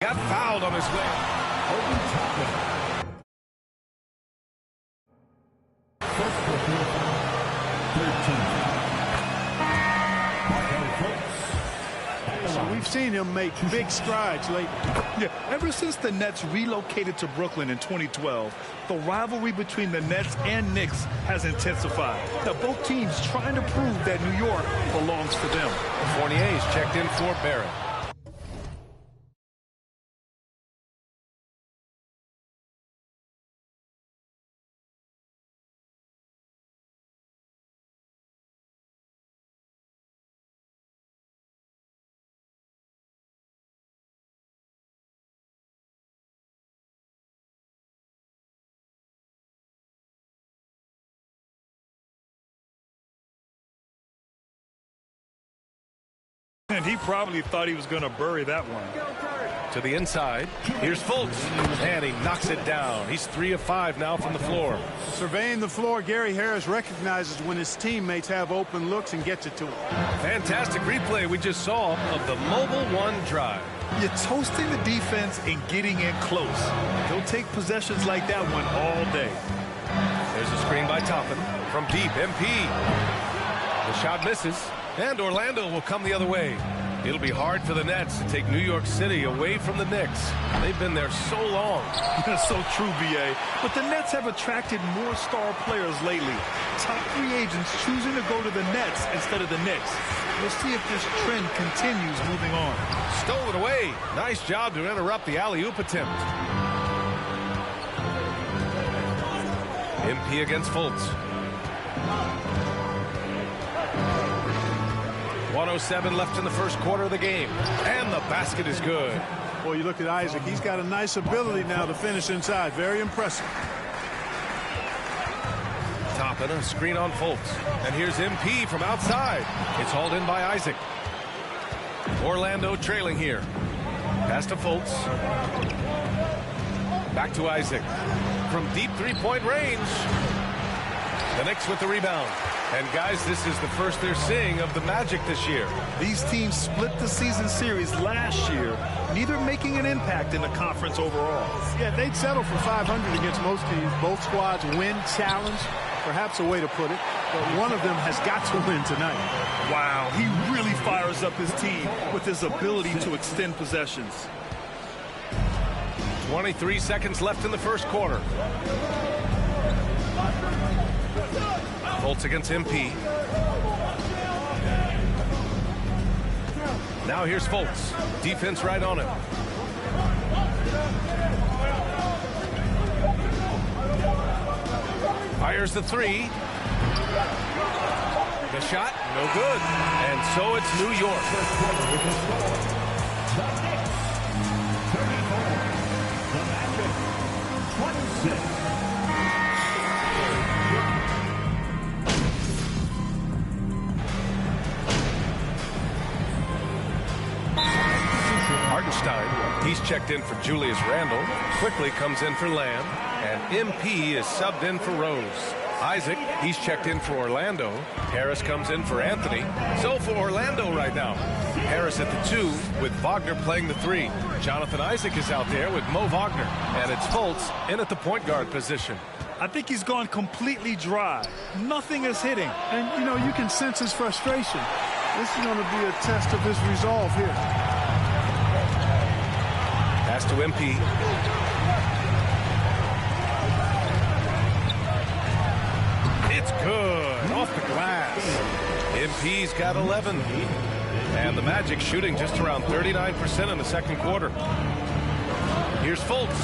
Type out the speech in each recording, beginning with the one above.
Got fouled on his way. Obi Toppin. First quarter, 13. So we've seen him make big strides lately. Yeah, ever since the Nets relocated to Brooklyn in 2012, the rivalry between the Nets and Knicks has intensified. Now, both teams trying to prove that New York belongs to them. Fournier's checked in for Barrett. And he probably thought he was going to bury that one. To the inside. Here's Fultz. And he knocks it down. He's 3 of 5 now from the floor. Surveying the floor, Gary Harris recognizes when his teammates have open looks and gets it to him. Fantastic replay we just saw of the Mobile One drive. You're toasting the defense and getting in close. He'll take possessions like that one all day. There's a screen by Toppin from deep. MP. The shot misses. And Orlando will come the other way. It'll be hard for the Nets to take New York City away from the Knicks. They've been there so long. That's so true, B.A. But the Nets have attracted more star players lately. Top free agents choosing to go to the Nets instead of the Knicks. We'll see if this trend continues moving on. Stole it away. Nice job to interrupt the alley-oop attempt. MP against Fultz. 1:07 left in the first quarter of the game. And the basket is good. Well, you look at Isaac. He's got a nice ability now to finish inside. Very impressive. Toppin, a screen on Fultz. And here's MP from outside. It's hauled in by Isaac. Orlando trailing here. Pass to Fultz. Back to Isaac. From deep three-point range. The Knicks with the rebound. And, guys, this is the first they're seeing of the Magic this year. These teams split the season series last year, neither making an impact in the conference overall. Yeah, they'd settle for 500 against most teams. Both squads win, challenge, perhaps a way to put it. But one of them has got to win tonight. Wow, he really fires up his team with his ability to extend possessions. 23 seconds left in the first quarter. Fultz against MP. Now here's Fultz. Defense right on him. Fires the three. The shot, no good. And so it's New York. The Magic, 26. Hartenstein, he's checked in for Julius Randle. Quickly comes in for Lamb. And MP is subbed in for Rose. Isaac, he's checked in for Orlando. Harris comes in for Anthony. So for Orlando right now. Harris at the 2 with Wagner playing the 3. Jonathan Isaac is out there with Mo Wagner. And it's Fultz in at the point guard position. I think he's gone completely dry. Nothing is hitting. And, you know, you can sense his frustration. This is going to be a test of his resolve here. Pass to MP. It's good. Off the glass. MP's got 11. And the Magic shooting just around 39% in the second quarter. Here's Fultz.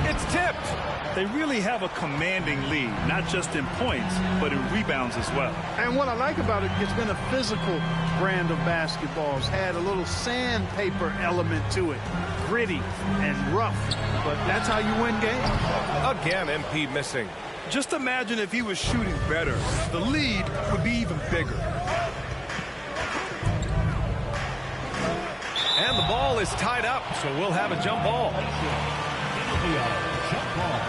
It's tipped. They really have a commanding lead, not just in points, but in rebounds as well. And what I like about it, it's been a physical brand of basketball. It's had a little sandpaper element to it. Gritty and rough, but that's how you win games. Again, MP missing. Just imagine if he was shooting better. The lead would be even bigger. And the ball is tied up, so we'll have a jump ball. Jump ball.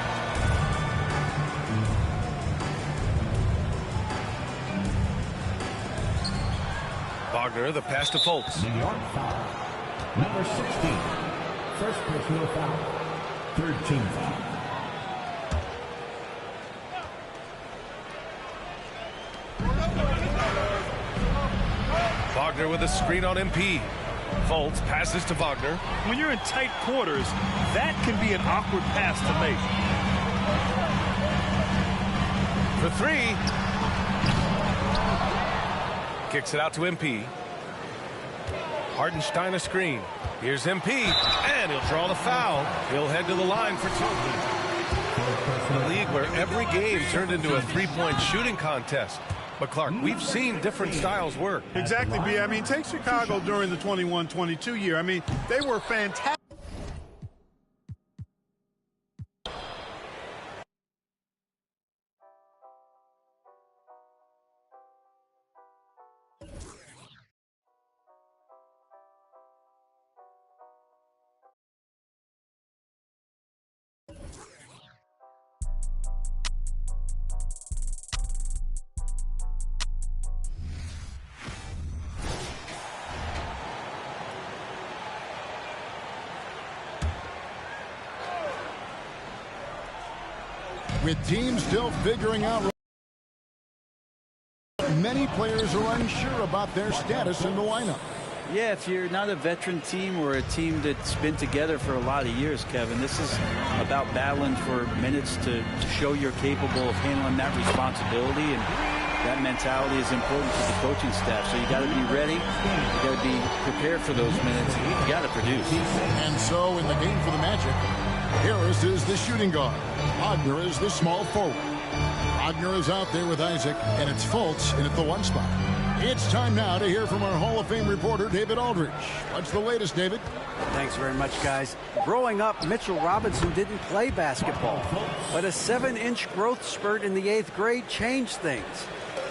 Wagner, the pass to Fultz. New York foul. Number 16. First personal foul. 13 foul. Wagner with a screen on MP. Fultz passes to Wagner. When you're in tight quarters, that can be an awkward pass to make. For three. Kicks it out to MP. Hartenstein a screen. Here's MP, and he'll draw the foul. He'll head to the line for two. A league where every game turned into a three-point shooting contest. But, Clark, we've seen different styles work. Exactly, B. I mean, take Chicago during the 21-22 year. I mean, they were fantastic. With teams still figuring out, many players are unsure about their status in the lineup. Yeah, if you're not a veteran team or a team that's been together for a lot of years, Kevin, this is about battling for minutes to show you're capable of handling that responsibility, and that mentality is important to the coaching staff. So you got to be ready, you got to be prepared for those minutes, you got to produce. And so in the game for the Magic, Harris is the shooting guard. Wagner is the small forward. Wagner is out there with Isaac, and it's Fultz in at the one spot. It's time now to hear from our Hall of Fame reporter, David Aldridge. What's the latest, David? Thanks very much, guys. Growing up, Mitchell Robinson didn't play basketball, but a 7-inch growth spurt in the 8th grade changed things.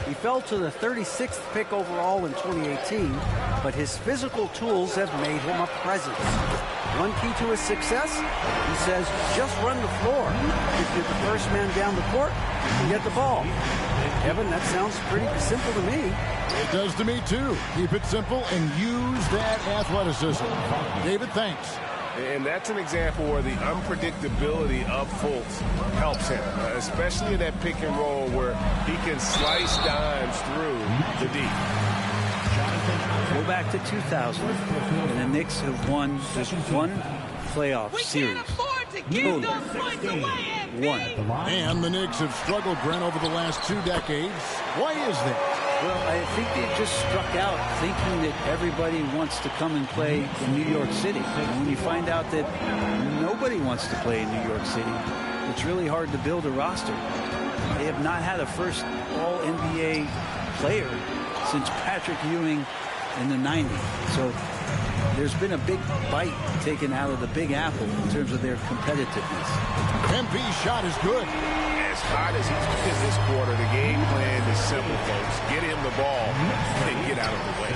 He fell to the 36th pick overall in 2018, but his physical tools have made him a presence. One key to his success, he says, just run the floor. If you're the first man down the court, you can get the ball. Kevin, that sounds pretty simple to me. It does to me, too. Keep it simple and use that athleticism. David, thanks. And that's an example where the unpredictability of Fultz helps him, especially in that pick and roll where he can slice dimes through the D. Go back to 2000, and the Knicks have won just one playoff series. One. And the Knicks have struggled, Brent, over the last 2 decades. Why is that? Well, I think they just struck out thinking that everybody wants to come and play in New York City. And when you find out that nobody wants to play in New York City, it's really hard to build a roster. They have not had a first All-NBA player since Patrick Ewing in the 90s. So there's been a big bite taken out of the Big Apple in terms of their competitiveness. MP's shot is good. As hot as he's been this quarter, the game plan is simple, folks. Get him the ball and get out of the way.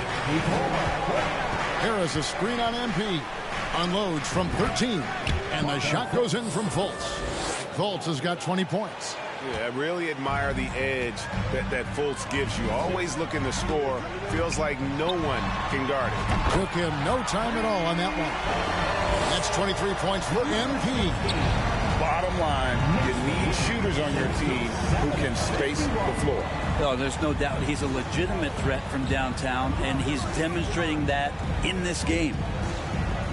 Harris a screen on MP. Unloads from 13. And the shot goes in from Fultz. Fultz has got 20 points. Yeah, I really admire the edge that Fultz gives you. Always looking to score. Feels like no one can guard it. Took him no time at all on that one. That's 23 points for MP. Bottom line, you need shooters on your team who can space the floor. Oh, there's no doubt he's a legitimate threat from downtown, and he's demonstrating that in this game.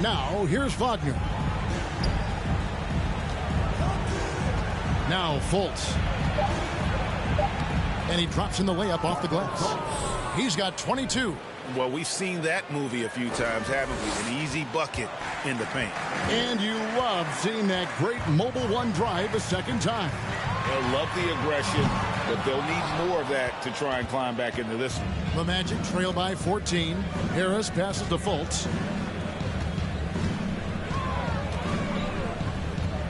Now, here's Wagner. Now, Fultz. And he drops in the layup off the glass. He's got 22. Well, we've seen that movie a few times, haven't we? An easy bucket in the paint. And you love seeing that great mobile one drive a second time. They'll love the aggression, but they'll need more of that to try and climb back into this one. The Magic trail by 14. Harris passes to Fultz.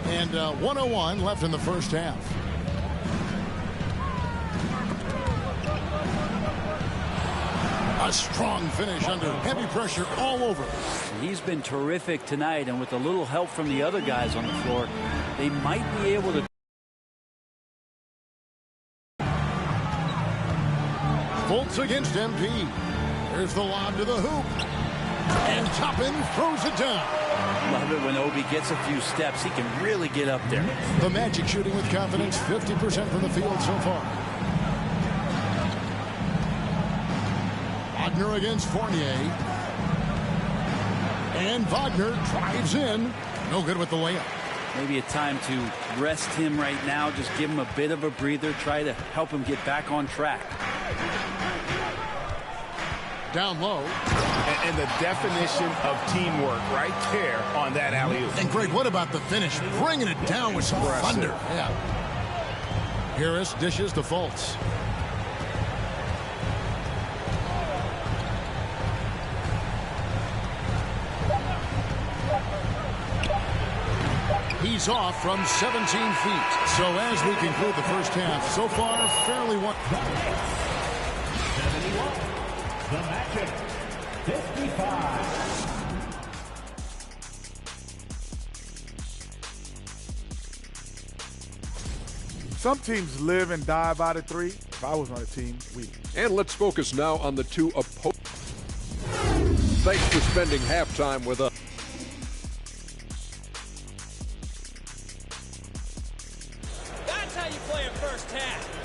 And 1:01 left in the first half. A strong finish under heavy pressure all over. He's been terrific tonight, and with a little help from the other guys on the floor, they might be able to. Fultz against MP. There's the lob to the hoop. And Toppin throws it down. Love it when Obi gets a few steps, he can really get up there. The Magic shooting with confidence, 50% from the field so far. Wagner against Fournier. And Wagner drives in. No good with the layup. Maybe a time to rest him right now. Just give him a bit of a breather. Try to help him get back on track. Down low. And the definition of teamwork right there on that alley-oop. And Greg, what about the finish? Bringing it down with some thunder. Yeah. Harris dishes to Fultz. He's off from 17 feet. So as we conclude the first half, so far, fairly one. 71. The Magic. 55. Some teams live and die by the three. If I was on a team, we. And let's focus now on the two opponents. Thanks for spending halftime with us. That's how you play a first half.